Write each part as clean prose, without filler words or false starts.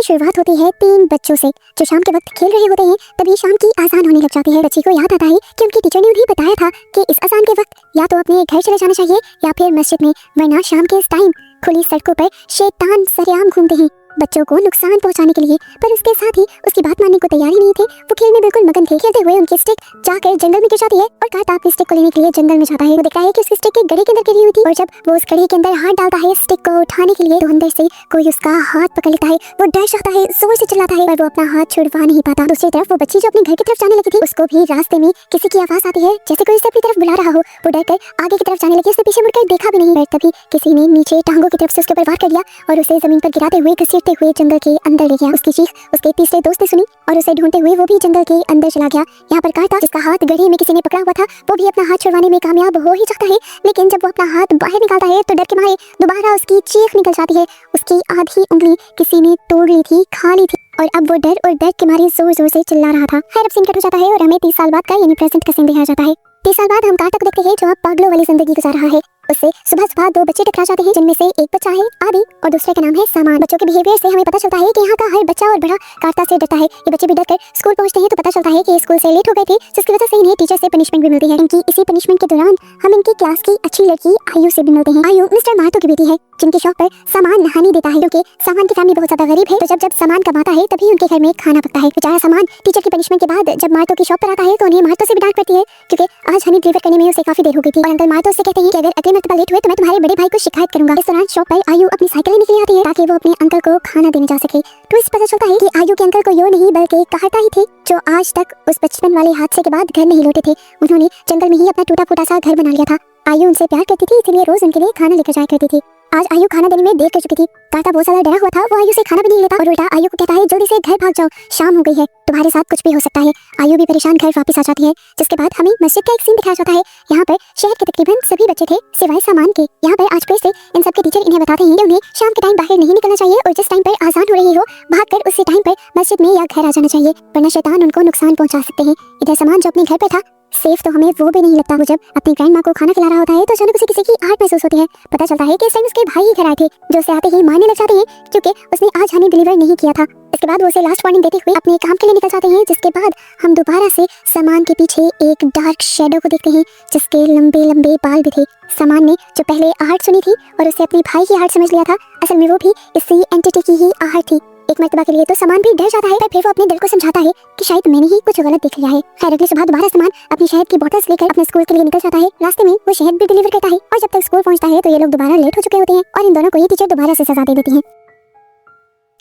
शुरुआत होती है 3 बच्चों से जो शाम के वक्त खेल रहे होते हैं। तभी शाम की आजान होने लग जाती है। बच्ची को याद आता है कि उनकी टीचर ने उन्हें बताया था कि इस आजान के वक्त या तो अपने घर चले जाना चाहिए या फिर मस्जिद में, वरना शाम के इस टाइम खुली सड़कों पर शैतान सरेआम घूमते हैं बच्चों को नुकसान पहुंचाने के लिए। पर उसके साथ ही उसकी बात मानने को तैयार ही नहीं थे। वो खेल में बिल्कुल मगन थे। खेलते हुए उनकी स्टिक जाकर जंगल में गिर जाती है और कार्टा अपनी स्टिक को लेने के लिए जंगल में जाता है। वो देखता है कि उसकी स्टिक एक गड्ढे के अंदर गिरी हुई थी और जब वो उस गड्ढे के अंदर हाथ डालता है स्टिक को उठाने के लिए तो अंदर से कोई उसका हाथ पकड़ लेता है। वो डर जाता है, जोर से चिल्लाता है, पर वो अपना हाथ छुड़वा नहीं पाता। दूसरी तरफ वो बच्ची जो अपने घर की तरफ जाने लगी थी, उसको भी रास्ते में किसी की आवाज आती है, जैसे कोई उसे अपनी तरफ बुला रहा हो। वो डरकर आगे की तरफ जाने लगी। उसने पीछे मुड़कर देखा भी नहीं, पर तभी किसी ने नीचे टांगों की तरफ से उसके ऊपर वार कर दिया और उसे जमीन पर गिराते हुए घसीटते हुए जंगल के अंदर ले गया। उसकी चीख उसके तीसरे दोस्त ने सुनी और उसे ढूंढते हुए वो भी जंगल के अंदर चला गया। यहाँ पर कार्टा, जिसका हाथ गड्ढे में किसी ने पकड़ा हुआ था, वो भी अपना हाथ छुड़वाने में कामयाब हो ही जाता है। लेकिन जब वो अपना हाथ बाहर निकालता है तो डर के मारे दोबारा उसकी चीख निकल जाती है। उसकी आधी उंगली किसी ने तोड़ ली थी, खा ली थी और अब वो डर और दर्द के मारे जोर जोर से चिल्ला रहा था। खैर अब सीन कट हो जाता है और हमें 30 साल बाद का यानी प्रेजेंट का सीन दिखाया जाता है। 30 साल बाद हम कार्टा को देखते हैं जो अब पागलों वाली जिंदगी गुजार रहा है। उससे सुबह सुबह 2 बच्चे टकरा जाते हैं, जिनमें से एक बच्चा है आदि और दूसरे का नाम है सामान। बच्चों के बिहेवियर से हमें पता चलता है कि यहाँ का हर बच्चा और बड़ा कार्टा से डरता है। ये बच्चे भी डरकर स्कूल पहुंचते हैं तो पता चलता है कि स्कूल से लेट हो गए थे, जिसकी वजह से इन्हें टीचर से पनिशमेंट भी मिलती है। इनकी इसी पनिशमेंट के दौरान हम इनकी क्लास की अच्छी लड़की आयु से भी मिलते हैं। आयु मिस्टर मार्टो की बेटी है, जिनकी शॉप पर सामान नहाने देता है क्योंकि सामान की फैमिली बहुत ज्यादा गरीब है। तो जब जब सामान कमाता है तभी उनके घर में खाना पकता है। बेचारा सामान टीचर की पनिशमेंट के बाद जब मार्टो की शॉप पर आता है तो उन्हें मार्टो से भी डांट पड़ती है क्योंकि आज हनी डिलीवर करने में उसे काफी देर हो गई थी। और अंकल मार्टो से कहते हैं कि अगर अगले मर्तबा लेट हुए तो मैं तुम्हारे बड़े भाई को शिकायत करूंगा। इस दौरान शॉप पर आयु अपनी साइकिल लेने के लिए आती है ताकि वो अपने अंकल को खाना देने जा सके। ट्विस्ट पता चलता है कि आयु के अंकल को यो नहीं बल्कि कार्टा ही थे जो आज तक उस बचपन वाले हादसे के बाद घर नहीं लौटे थे। उन्होंने जंगल में ही अपना टूटा फूटा सा घर बना लिया था। आयु उनसे प्यार करती थी, इसलिए रोज उनके लिए खाना लेकर जाया करती थी। आज आयु खाना देने में देर कर चुकी थी। कार्टा बहुत ज्यादा डरा हुआ था। वो आयु से खाना भी नहीं लेता और उल्टा आयु को कहता है जल्दी से घर भाग जाओ, शाम हो गई है, तुम्हारे साथ कुछ भी हो सकता है। आयु भी परेशान घर वापस आ जाती है, जिसके बाद हमें मस्जिद का एक सीन दिखाया जाता है। यहाँ पर शहर के तकरीबन सभी बच्चे थे सिवाय सामान के। यहाँ पर आज फिर से इन सबके टीचर इन्हें बताते हैं कि उन्हें शाम के टाइम बाहर नहीं निकलना चाहिए और जिस टाइम पर आजान हो रही हो भागकर उसी टाइम पर मस्जिद में या घर आ जाना चाहिए, वरना शैतान उनको नुकसान पहुंचा सकते हैं। इधर सामान जो अपने घर पर था सेफ तो हमें वो भी नहीं लगता। वो जब अपनी ग्रैंड माँ को खाना खिला रहा होता है तो अचानक उसे किसी की आहट महसूस होती है। पता चलता है कि इस टाइम उसके भाई ही घर आए थे जो उसे आते ही मारने लग जाते हैं क्योंकि उसने आज हनी डिलीवर नहीं किया था। इसके बाद वो उसे लास्ट वार्निंग देते हुए अपने काम के लिए निकल जाते हैं, जिसके बाद हम दोबारा से सामान के पीछे एक डार्क शेडो को देखते हैं जिसके लंबे लंबे बाल भी थे। सामान ने जो पहले आहट सुनी थी और उसे अपनी भाई की आहट समझ लिया था, असल में वो भी इसी एंटिटी की ही आहट थी। एक मर्तबा के लिए तो सामान भी डर जाता है, पर फिर वो अपने दिल को समझाता है कि शायद मैंने ही कुछ गलत देख लिया है। खैर अगली सुबह दोबारा सामान अपनी शहद की बोतल्स लेकर अपने स्कूल के लिए निकल जाता है। रास्ते में वो शहद भी डिलीवर करता है और जब तक स्कूल पहुंचता है तो ये लोग दोबारा लेट हो चुके होते हैं और इन दोनों को ही टीचर दोबारा से सजा दे देती है।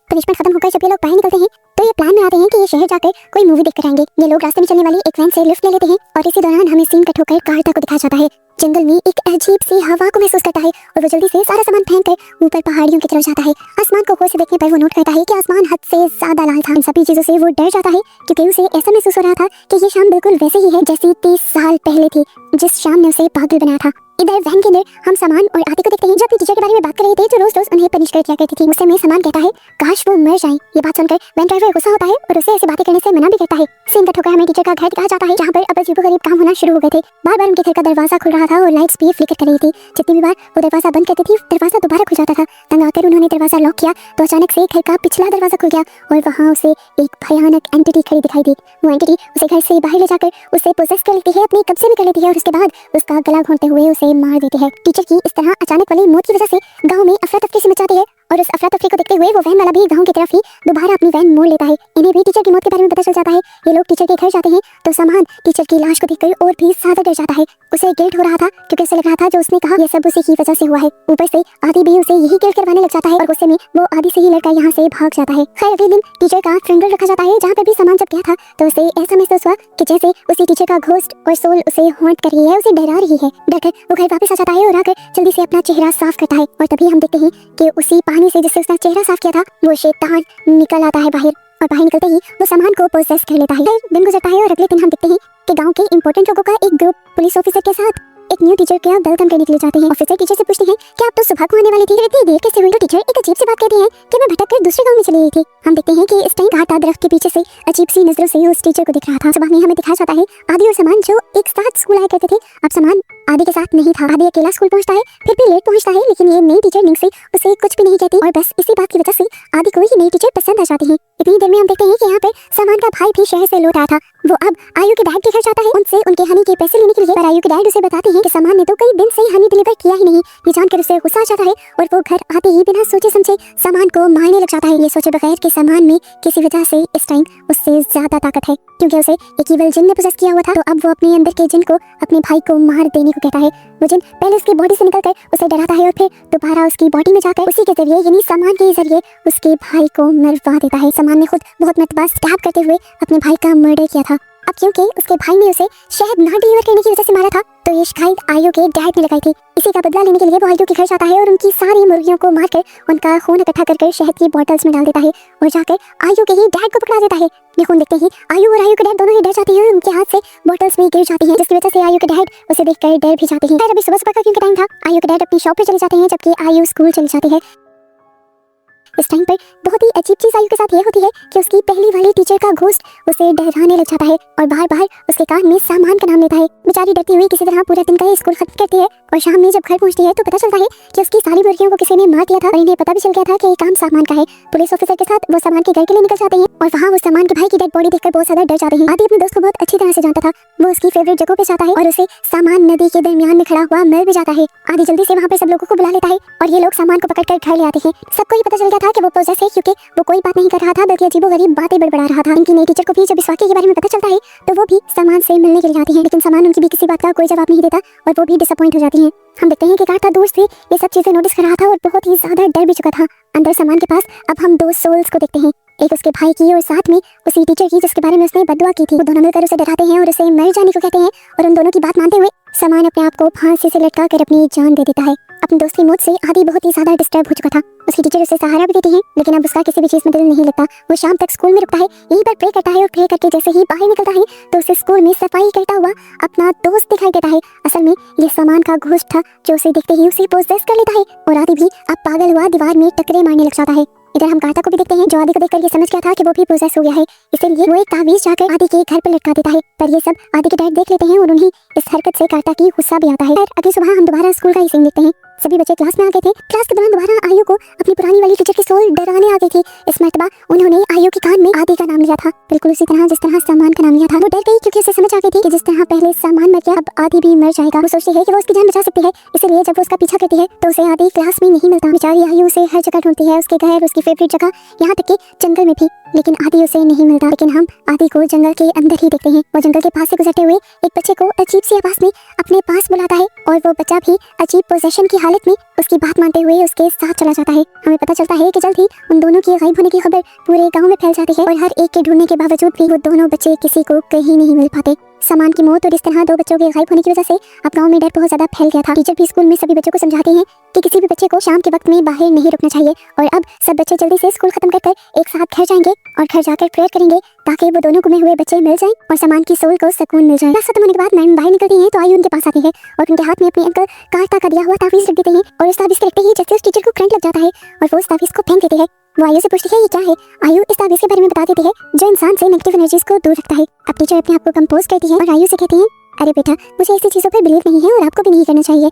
पनिशमेंट खत्म होकर जब ये लोग बाहर निकलते हैं तो ये प्लान में आते हैं कि ये शहर जाकर कोई मूवी देखकर आएंगे। ये लोग रास्ते में चलने वाली एक वैन से लिफ्ट ले लेते हैं और इसी दौरान हमें सीन कट होकर कार्टा को दिखाया जाता है। जंगल में एक अजीब सी हवा को महसूस करता है और वो जल्दी से सारा सामान फेंककर ऊपर पहाड़ियों की तरफ जाता है। आसमान को गौर से देखने पर वो नोट करता है कि आसमान हद से ज्यादा लाल था। इन सभी चीजों से वो डर जाता है क्योंकि उसे ऐसा महसूस हो रहा था कि ये शाम बिल्कुल वैसे ही है जैसी 30 साल पहले थी, जिस शाम ने उसे पागल बनाया था। इधर वैन के अंदर हम सामान और आदि को देखते हैं जो अपनी टीचर के बारे में बात कर रहे थे जो रोज रोज उन्हें पनिश कर दिया करती थी। मुझसे में सामान कहता है काश वो मर जाए। ये बात सुनकर वैन ड्राइवर गुस्सा होता है और उसे ऐसी बातें करने से मना भी करता है। सीन कट होकर हमें टीचर का घर दिखाया जाता है जहाँ पर अब अजीबोगरीब काम होना शुरू हो गए थे। बार बार उनके घर का दरवाजा खुल रहा था और लाइट्स भी फ्लिकर कर रही थी। जितनी भी बार वो दरवाजा बंद करती थी दरवाजा दोबारा खुल जाता था। तंग आकर उन्होंने दरवाजा लॉक किया तो अचानक से घर का पिछला दरवाजा खुल गया और वहाँ उसे एक भयानक एंटिटी खड़ी दिखाई दी। वो एंटिटी उसे घर से बाहर ले जाकर उसे पोसेस कर लेती है, अपने कब्जे में कर लेती है और उसके बाद उसका गला घोंटते हुए उसे मार देती है। टीचर की इस तरह अचानक वाली मौत की वजह से गांव में अफरा तफरी सी मच जाती है और उस अफरा तफरी को देखते हुए वो वैन वाला भी गांव की तरफ ही दोबारा अपनी वैन मोड़ लेता है। इन्हें भी टीचर की मौत के बारे में पता चल जाता है। ये लोग टीचर के घर जाते हैं तो सामान टीचर की लाश को देखकर और भी ज्यादा डर जाता है। उसे गिल्ट हो रहा था क्योंकि उसे लग रहा था जो उसने कहा ये सब उसी की वजह से हुआ है। ऊपर से आदि भी उसे यही गिल्ट करवाने लग जाता है और गुस्से में वो आदि से ही लड़का यहाँ से भाग जाता है। खैर अगले दिन टीचर का फ्रेंडल रखा जाता है जहाँ पे भी सामान जब गया था तो उसे ऐसा महसूस हुआ कि जैसे उसी टीचर का घोस्ट और सोल उसे हॉन्ट कर रही है, उसे डरा रही है। डरकर वो घर वापस आ जाता है और आकर जल्दी से अपना चेहरा साफ करता है और तभी हम देखते हैं कि उसी पानी से जिससे उसने चेहरा साफ किया था वो शैतान निकल आता है बाहर और बाहर निकलते ही वो सामान को पोसेस कर लेता है। दिन गुजरता है और अगले दिन हम देखते हैं कि गांव के इंपॉर्टेंट लोगों का एक ग्रुप पुलिस ऑफिसर के साथ एक न्यू टीचर का वेलकम करने के लिए जाते हैं। ऑफिसर टीचर से पूछते हैं कि आप तो सुबह को आने वाली थी, इतनी देर कैसे हुई? तो टीचर एक अजीब सी बात कहती है कि मैं भटक कर दूसरे गांव में चली गई थी। हम देखते हैं कि इस टाइम घाटा दरख्त के पीछे से अजीब सी नजरों से उस टीचर को दिख रहा था। सुबह में हमें दिखाया जाता है आदि और सामान जो एक साथ स्कूल आया करते थे अब सामान आदि के साथ नहीं था। आदि अकेला स्कूल पहुंचता है, फिर भी लेट पहुंचता है, लेकिन ये नई टीचर निंगसे उसे कुछ भी नहीं कहती और बस इसी बात की वजह से आदि को ये नई टीचर पसंद आ जाती है। इतनी देर में हम देखते हैं कि यहाँ पे सामान का भाई भी शहर से लौट आया था। वो अब आयु के डैड के घर जाता है उनसे उनके हनी के पैसे लेने के लिए, पर आयु के डैड उसे बताते हैं कि सामान ने तो कई दिन से हनी डिलीवर किया ही नहीं। ये जानकर उसे गुस्सा आ जाता है और वो घर आते ही बिना सोचे समझे सामान को मारने लग जाता है, ये सोचे बगैर कि सामान में किसी वजह से इस टाइम उससे ज्यादा ताकत है, क्योंकि उसे एक ईविल जिन ने पोसेस किया हुआ था। तो अब वो अपने अंदर के जिन को अपने भाई को मार देने को कहता है। वो जिन पहले उसकी बॉडी से निकलकर उसे डराता है और फिर दोबारा उसकी बॉडी में जाकर उसी के जरिए यानी सामान के जरिए उसके भाई को मरवा देता है। सामान ने खुद बहुत मरतबा स्टैब करते हुए अपने भाई का मर्डर किया था। अब क्योंकि उसके भाई ने उसे शहद ना डिलीवर करने की वजह से मारा था, तो ये शिकायत आयु के डैड ने लगाई थी। इसी का बदला लेने के लिए वो आयु के घर जाता है और उनकी सारी मुर्गियों को मारकर उनका खून इकट्ठा कर शहद की बॉटल्स में डाल देता है और जाकर आयु के ही डैड को पकड़ा देता है। ये खून देखते ही आयु और आयु के डैड दोनों ही डर जाते हैं और उनके हाथ से बॉटल्स में गिर जाती हैं, जिसकी वजह से आयु के डैड उसे देखकर डर भी जाते हैं। फिर अभी सुबह का क्योंकि टाइम था, आयु के डैड अपनी शॉप पे चले जाते हैं जबकि आयु स्कूल चली जाती है। इस टाइम पर बहुत ही अजीब चीज आयु के साथ ये होती है कि उसकी पहली वाली टीचर का घोस्ट उसे डराने लग जाता है और बार बार उसके कान में सामान का नाम लेता है। बेचारी डरती हुई किसी तरह पूरे दिन का स्कूल खत्म करती है और शाम में जब घर पहुंचती है तो पता चलता है कि उसकी सारी मुर्गियों को किसी ने मार दिया था और इन्हें पता भी चल गया था कि ये काम सामान का है। पुलिस ऑफिसर के साथ वो सामान के घर के लिए निकल जाते हैं और वहाँ वो सामान के भाई की डेड बॉडी देखकर बहुत ज्यादा डर जाते हैं। आदि अपने दोस्त को बहुत अच्छी तरह से जानता था, वो उसकी फेवरेट जगह पे जाता है और उसे सामान नदी के दरमियान में खड़ा हुआ मिल भी जाता है। आदि जल्दी से वहाँ पे सब लोगों को बुला लेता है और ये लोग सामान को पकड़कर घर ले आते हैं। सबको ये पता चल गया था कि वो पोजेस है, क्योंकि वो कोई बात नहीं कर रहा था बल्कि अजीबोगरीब बातें बड़बड़ा रहा था। इनकी नई टीचर को भी जब इस वाकये के बारे में पता चलता है तो वो भी सामान से मिलने के लिए आती है, लेकिन सामान उनकी भी किसी बात का कोई जवाब नहीं देता और वो भी डिसअपॉइंट हो जाती है। हम देखते हैं कि कार्ता दूर से ये सब चीजें नोटिस कर रहा था और बहुत ही ज्यादा डर भी चुका था। अंदर सामान के पास अब हम दो सोल्स को देखते हैं, एक उसके भाई की और साथ में उसी टीचर की जिसके बारे में उसने बददुआ की थी। वो दोनों मिलकर उसे डराते हैं और उसे मर जाने को कहते हैं और उन दोनों की बात मानते हुए सामान अपने आप को फांसी से लटका कर अपनी जान दे देता है। अपने दोस्त की मौत से आदि बहुत ही ज्यादा डिस्टर्ब हो चुका था। उसकी टीचर उसे सहारा भी देती है, लेकिन अब उसका किसी भी चीज में दिल नहीं लगता। वो शाम तक स्कूल में रुकता है, यहीं पर प्रे करता है और प्रे करके जैसे ही बाहर निकलता है तो उसे स्कूल में सफाई करता हुआ अपना दोस्त दिखाई देता है। असल में ये सामान का घोस्ट था जो उसे देखते ही उसे पोजेस कर लेता है और आदि भी अब पागल हुआ दीवार में टकरे मारने लग जाता है। इधर हम कार्ता को भी देखते हैं जो आदि को देखकर ये समझ गया था कि वो भी पोजेस हो गया है, इसलिए वो एक तावीज जाकर आदि के घर पर लटका देता है। पर ये सब आदि के डैड देख लेते हैं और उन्हें इस हरकत से कार्ता की गुस्सा भी आता है। अगली सुबह हम दोबारा स्कूल का ही सीन देखते हैं। सभी बच्चे क्लास में आ गए थे। क्लास के दौरान दोबारा आयु को अपनी पुरानी वाली टीचर की सोल डराने आ गई थी। इस मर्तबा उन्होंने आयु के कान में आदि का नाम लिया था, बिल्कुल उसी तरह जिस तरह सामान का नाम लिया था। वो डर गई क्योंकि उसे समझ आ गई थी कि जिस तरह पहले सामान मर गया अब आदि भी मर जाएगा। वो सोचती है कि वो उसकी जान बचा सकती है, इसलिए जब वो उसका पीछा करती है तो उसे आदि क्लास में नहीं मिलता। बेचारी आयु उसे हर जगह ढूंढती है, उसके घर, उसकी फेवरेट जगह, यहाँ तक कि जंगल में भी, लेकिन आदि उसे नहीं मिलता। लेकिन हम आदि को जंगल के अंदर ही देखते हैं। वो जंगल के पास से गुजरते हुए एक बच्चे को अजीब सी आवाज में अपने पास बुलाता है और वो बच्चा भी अजीब पोजेशन की हालत में उसकी बात मानते हुए उसके साथ चला जाता है। हमें पता चलता है कि जल्द ही उन दोनों के गायब होने की खबर पूरे गांव में फैल जाती है और हर एक के ढूंढने के बावजूद भी वो दोनों बच्चे किसी को कहीं नहीं मिल पाते। सामान की मौत और इस तरह दो बच्चों के गायब होने की वजह से अब गांव में डर बहुत ज्यादा फैल गया था। टीचर भी स्कूल में सभी बच्चों को समझाते हैं कि किसी भी बच्चे को शाम के वक्त में बाहर नहीं रुकना चाहिए और अब सब बच्चे जल्दी से स्कूल खत्म कर एक साथ घर जाएंगे और घर जाकर प्रेयर करेंगे ताकि वो दोनों गुमे हुए बच्चे मिल जाएं और सामान की सोल को सुकून मिल जाए। क्लास खत्म होने के बाद मैम बाहर निकलती हैं तो आयु उनके पास आती है और उनके हाथ में अपने अंकल कार्ता का दिया हुआ तावीज रख देते हैं और उस तावीज के रखते ही जैसे उस टीचर को करंट लग जाता है और वो उस तावीज को फेंक देती है। वो आयु से पूछती है ये क्या है। आयु इस तावीज के बारे में बता देती है जो इंसान से नेगेटिव एनर्जीज को दूर रखता है। अब टीचर अपने आप को कंपोज करती है और आयु से कहती है अरे बेटा मुझे ऐसी चीजों पर बिलीव नहीं है और आपको भी नहीं करना चाहिए।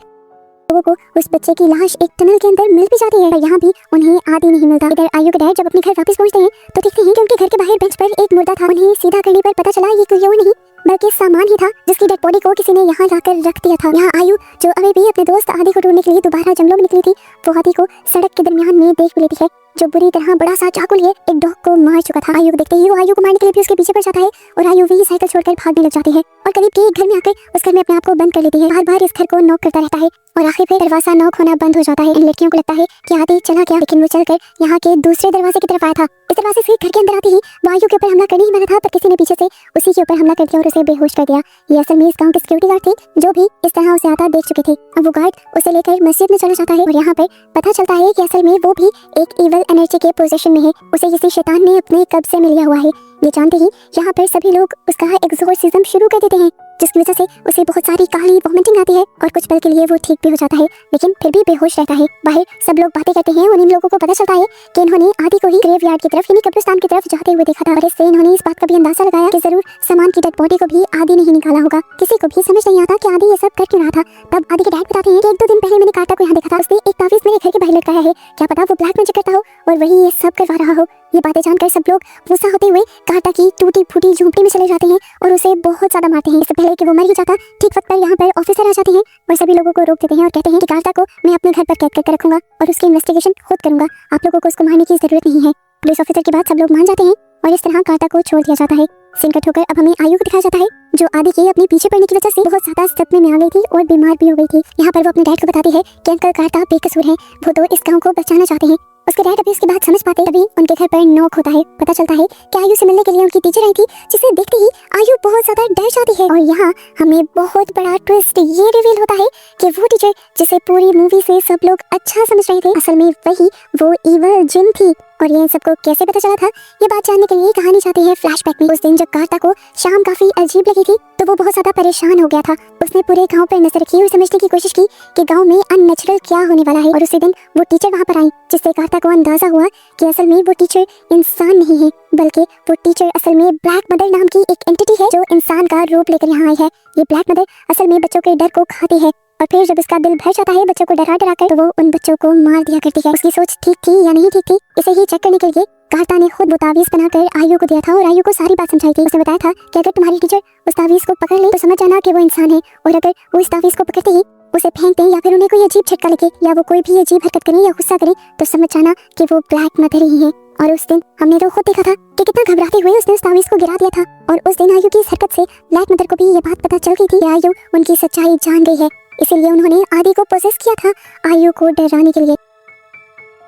लोगों को उस बच्चे की लाश एक टनल के अंदर मिल भी जाती है पर यहाँ भी उन्हें आदि नहीं मिलता। इधर आयु के डैड जब अपने घर वापस पहुंचते हैं तो देखते हैं कि उनके घर के बाहर बेंच पर एक मुर्दा था। उन्हें सीधा करने पर पता चला ये कोई और नहीं बल्कि सामान ही था जिसकी डेड बॉडी को किसी ने यहाँ लाकर रख दिया था। यहाँ आयु जो अभी भी अपने दोस्त आदि को ढूंढने के लिए दोबारा जंगलों में निकली थी वो आदि को सड़क के दरमियान में देख भी लेती है जो बुरी तरह बड़ा सा चाकू लिए एक डॉग को मार चुका था। आयु को देखते ही वो आयु को मारने के लिए भी उसके पीछे पड़ जाता है और आयु भी साइकिल छोड़कर भागने लग जाती है और करीब के एक घर में आकर उस घर में अपने आप को बंद कर लेती है। बार बार इस घर को नॉक करता रहता है और आखिर में दरवाजा नॉक होना बंद हो जाता है। इन लड़कियों को लगता है कि आदि चला गया, लेकिन वो चलकर यहाँ के दूसरे दरवाजे की तरफ आया था। इस दरवाजे से घर के अंदर आते ही वो आयु के ऊपर हमला करने ही वाला था पर किसी ने पीछे से उसी के ऊपर हमला कर दिया और उसे बेहोश कर दिया। ये असल में इस गाँव के सिक्योरिटी गार्ड थे जो भी इस तरह उसे आता देख चुके थे। अब वो गार्ड उसे लेकर मस्जिद में चला जाता है और यहाँ पर पता चलता है कि असल में वो भी एक इविल एनर्जी के पोजीशन में है, उसे किसी शैतान ने अपने कब्जे में लिया हुआ है। ये जानते ही यहाँ पर सभी लोग उसका एग्जोर्सिज्म शुरू कर देते हैं। जिसकी वजह से उसे बहुत सारी काली वॉमिटिंग आती है और कुछ पल के लिए वो ठीक भी हो जाता है, लेकिन फिर भी बेहोश रहता है। बाहर सब लोग बातें करते हैं और इन लोगों को पता चलता है कि इन्होंने आदि को ही ग्रेवयार्ड की तरफ यानी कब्रिस्तान की तरफ जाते हुए देखा था और इससे इन्होंने इस बात का भी अंदाजा लगाया कि जरूर सामान की डेड बॉडी को भी आदि ने ही निकाला होगा। किसी को भी समझ नहीं आता कि आदि ये सब कर क्यों रहा था। तब आदि के डैड बताते हैं कि 1-2 दिन पहले मैंने कार्टा को यहाँ देखा था, उसने एक तावीज मेरे घर के बाहर लटकाया है, क्या पता वो ब्लैक मैजिक करता हो और वही ये सब करवा रहा हो। ये बातें जानकर सब लोग गुस्सा होते हुए कार्टा की टूटी फूटी झोंपड़ी में चले जाते हैं और उसे बहुत ज्यादा मारते हैं। इससे पहले कि वो मर ही जाता, ठीक वक्त पर यहाँ पर ऑफिसर आ जाते हैं और सभी लोगों को रोक देते हैं और कहते हैं कि कार्टा को मैं अपने घर पर कैद करके रखूंगा और उसकी इन्वेस्टिगेशन खुद करूंगा, आप लोगों को उसको मारने की जरूरत नहीं है। पुलिस ऑफिसर की बात सब लोग मान जाते हैं और इस तरह कार्टा को छोड़ दिया जाता है। सीन कट होकर अब हमें आयु को दिखाया जाता है, जो आदि के अपने पीछे पड़ने की वजह से बहुत ज्यादा सदमे में आ गई थी और बीमार भी हो गई थी। यहाँ पर वो अपने डैड को बताती है कि अंकल कार्टा बेकसूर है, वो तो इस गाँव को बचाना चाहते हैं। उसके डैड अभी उसकी बात समझ पाते तभी उनके घर पर नॉक होता है। पता चलता है कि आयु से मिलने के लिए उनकी टीचर आई थी, जिसे देखते ही आयु बहुत ज्यादा डर जाती है। और यहाँ हमें बहुत बड़ा ट्विस्ट ये रिवील होता है कि वो टीचर जिसे पूरी मूवी से सब लोग अच्छा समझ रहे थे, असल में वही वो इविल जिन थी। और ये सबको कैसे पता चला था, ये बात जानने के लिए कहानी जाती है फ्लैशबैक में। उस दिन जब कार्टा को शाम काफी अजीब लगी थी तो वो बहुत ज्यादा परेशान हो गया था। उसने पूरे गांव पर नजर रखी और समझने की कोशिश की कि गांव में अननेचुरल क्या होने वाला है। और उसी दिन वो टीचर वहां पर आई, जिससे कार्टा को अंदाजा हुआ कि असल में वो टीचर इंसान नहीं है, बल्कि वो टीचर असल में ब्लैक मदर नाम की एक एंटिटी है जो इंसान का रूप लेकर यहाँ आई है। ये ब्लैक मदर असल में बच्चों के डर को खाती है और फिर जब इसका दिल भर जाता है बच्चों को डरा डरा कर, तो वो उन बच्चों को मार दिया करती है। उसकी सोच ठीक थी या नहीं ठीक थी, इसे ही चेक करने के लिए कार्टा ने खुद वो तावीज बनाकर आयु को दिया था और आयु को सारी बात समझाई थी। उसने बताया था कि अगर तुम्हारी टीचर उस तावीज को पकड़ ले तो समझ जाना कि वो इंसान है, और अगर वो इस तावीज को पकड़ते ही उसे फेंक दें या फिर उन्हें कोई अजीब झटका लगे या वो कोई भी अजीब हरकत करें या गुस्सा करें तो समझ जाना कि वो ब्लैक मदर ही है। और उस दिन हमने तो खुद देखा था कि कितना घबराते हुए उसने उस तावीज को गिरा दिया था। और उस दिन आयु की इस हरकत से ब्लैक मदर को भी ये बात पता चल गई थी कि आयु उनकी सच्चाई जान गई है, इसीलिए उन्होंने आदि को पोसेस किया था आयु को डराने के लिए।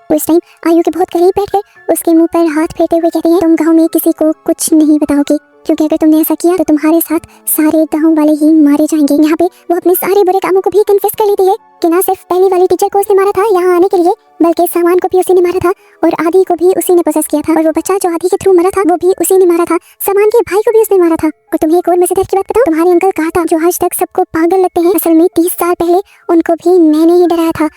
उस टाइम आयु के बहुत करीब बैठकर उसके मुंह पर हाथ फेरते हुए कहते हैं, तुम गांव में किसी को कुछ नहीं बताओगे, क्योंकि अगर तुमने ऐसा किया तो तुम्हारे साथ सारे गांव वाले ही मारे जाएंगे। यहाँ पे वो अपने सारे बुरे कामों को भी कन्फेस कर लेती है कि ना सिर्फ पहली वाली टीचर को उसने मारा था यहाँ आने के लिए, बल्कि सामान को भी उसी ने मारा था और आदि को भी उसी ने पोसेस किया था। और वो बच्चा जो आदि के थ्रू मरा था वो भी उसी ने मारा था, सामान के भाई को भी उसने मारा था। और तुम्हें एक और मजेदार की बात बताऊं, तुम्हारे अंकल कार्टा जो आज तक सबको पागल लगते हैं, असल में 30 साल पहले उनको भी मैंने ही डराया था।